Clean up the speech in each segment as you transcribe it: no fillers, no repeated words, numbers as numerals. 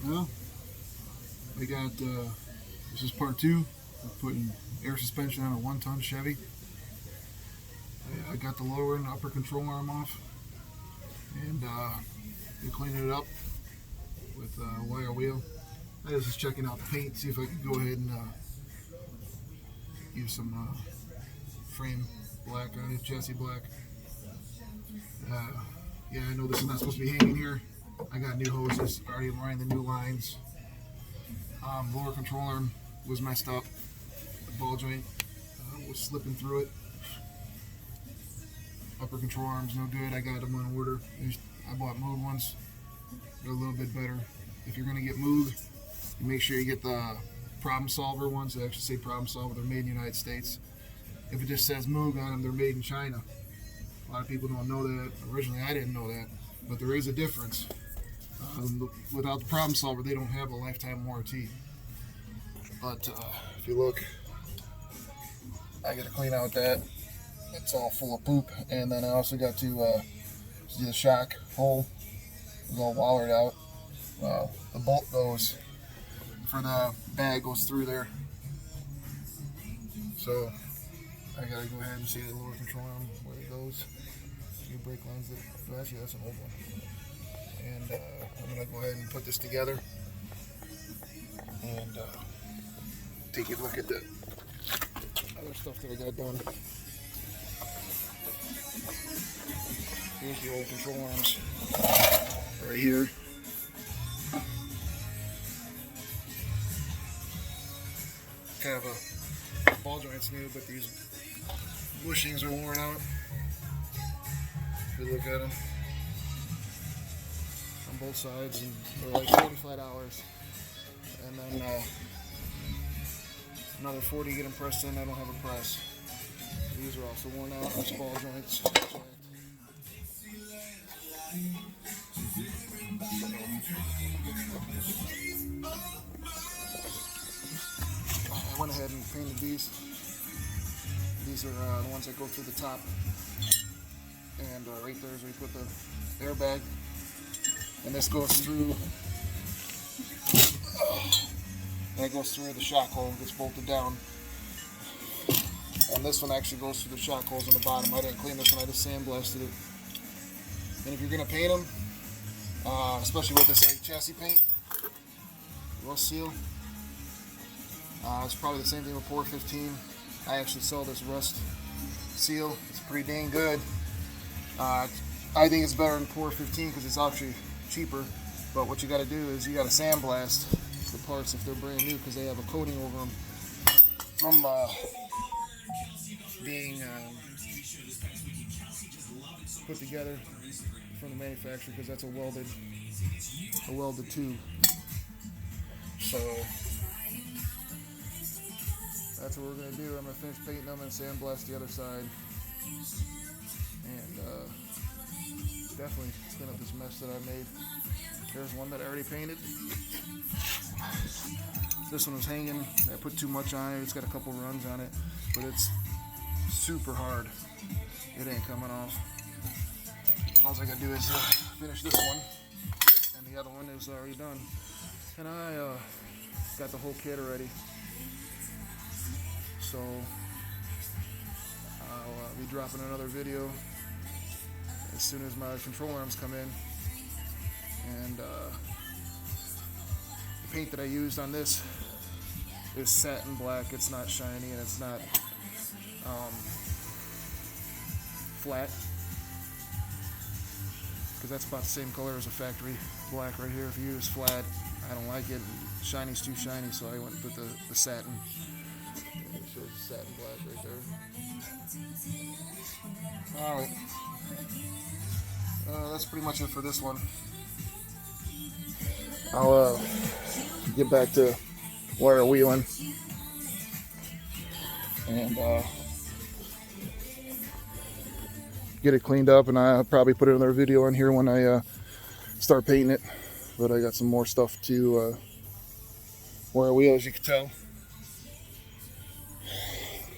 Well, I got, this is part two of putting air suspension on a 1-ton Chevy. I got the lower and upper control arm off, and been cleaning it up with a wire wheel. I was just checking out the paint, see if I could go ahead and use some frame black on it, chassis black. Yeah, I know this is not supposed to be hanging here. I got new hoses, already running the new lines. Lower control arm was messed up. The ball joint was slipping through it. Upper control arm's no good. I got them on order. I bought Moog ones. They're a little bit better. If you're going to get Moog, make sure you get the problem solver ones. They actually say problem solver. They're made in the United States. If it just says Moog on them, they're made in China. A lot of people don't know that. Originally, I didn't know that, but there is a difference. Without the problem solver, they don't have a lifetime warranty. But if you look, I got to clean out that. It's all full of poop. And then I also got to see the shock hole. It's all wallered out. The bolt goes for the bag goes through there. So I gotta go ahead and see the lower control arm where it goes. New brake lines. Actually, that's an old one. And I'm gonna go ahead and put this together and take a look at the other stuff that I got done. Here's the old control arms right here. Kind of a ball joint's new, but these bushings are worn out. If you look at them on both sides, and they're like $45. And then another $40 to get them pressed in. I don't have a press. These are also worn out. These ball joints. I went ahead and painted these. These are the ones that go through the top. And right there is where you put the airbag. And this goes through. That goes through the shock hole and gets bolted down. And this one actually goes through the shock holes on the bottom. I didn't clean this one, I just sandblasted it. And if you're going to paint them, especially with this chassis paint, rust seal, it's probably the same thing with Pour 15. I actually sell this rust seal. It's pretty dang good. I think it's better than Pour 15 because it's actually cheaper. But what you got to do is you got to sandblast the parts if they're brand new because they have a coating over them from being put together from the manufacturer because that's a welded tube. So that's what we're going to do. I'm going to finish painting them and sandblast the other side. And definitely clean up this mess that I made. There's one that I already painted. This one was hanging. I put too much on it. It's got a couple runs on it, but it's super hard. It ain't coming off. All I gotta do is finish this one, and the other one is already done. And I got the whole kit already. So I'll be dropping another video as soon as my control arms come in. And the paint that I used on this is satin black. It's not shiny and it's not flat, because that's about the same color as a factory black right here. If you use flat, I don't like it. Shiny's too shiny, so I went and put the satin. And it shows the satin black right there. Alright. That's pretty much it for this one. I'll get back to wire wheeling and get it cleaned up, and I'll probably put another video on here when I start painting it. But I got some more stuff to wire wheel, as you can tell,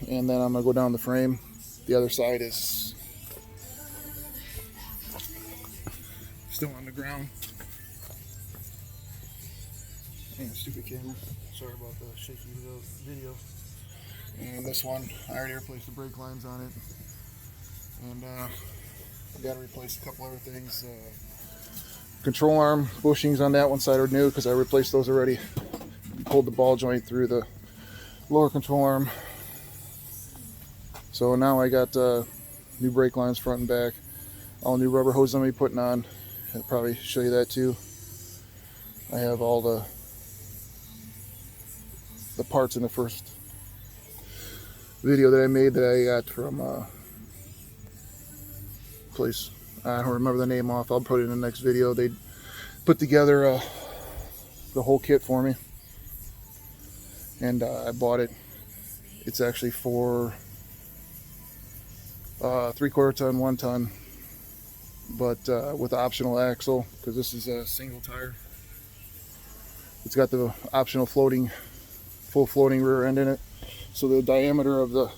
and then I'm gonna go down the frame. The other side is still on the ground. Damn, stupid camera. Sorry about the shaky video. And this one, I already replaced the brake lines on it. And I got to replace a couple other things. Control arm bushings on that one side are new because I replaced those already. Pulled the ball joint through the lower control arm. So now I got new brake lines front and back. All new rubber hoses I'm going to be putting on. I'll probably show you that too. I have all the parts in the first video that I made that I got from place. I don't remember the name off. I'll put it in the next video. They put together the whole kit for me, and I bought it. It's actually for 3/4 ton, 1 ton, but with optional axle because this is a single tire. It's got the optional full floating rear end in it. So the diameter of the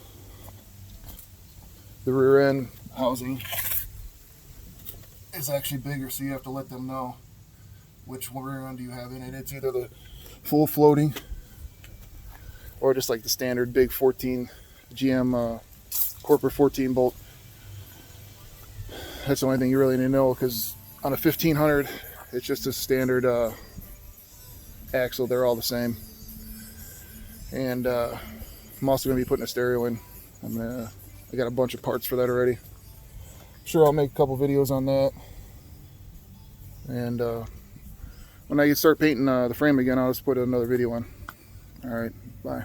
rear end housing is actually bigger, so you have to let them know which rear end you have in it. It's either the full floating or just like the standard big 14 GM corporate 14 bolt. That's the only thing you really need to know, because on a 1500 it's just a standard axle. They're all the same. And I'm also going to be putting a stereo in. I got a bunch of parts for that already. Sure, I'll make a couple videos on that. And when I start painting the frame again, I'll just put another video on. Alright, bye.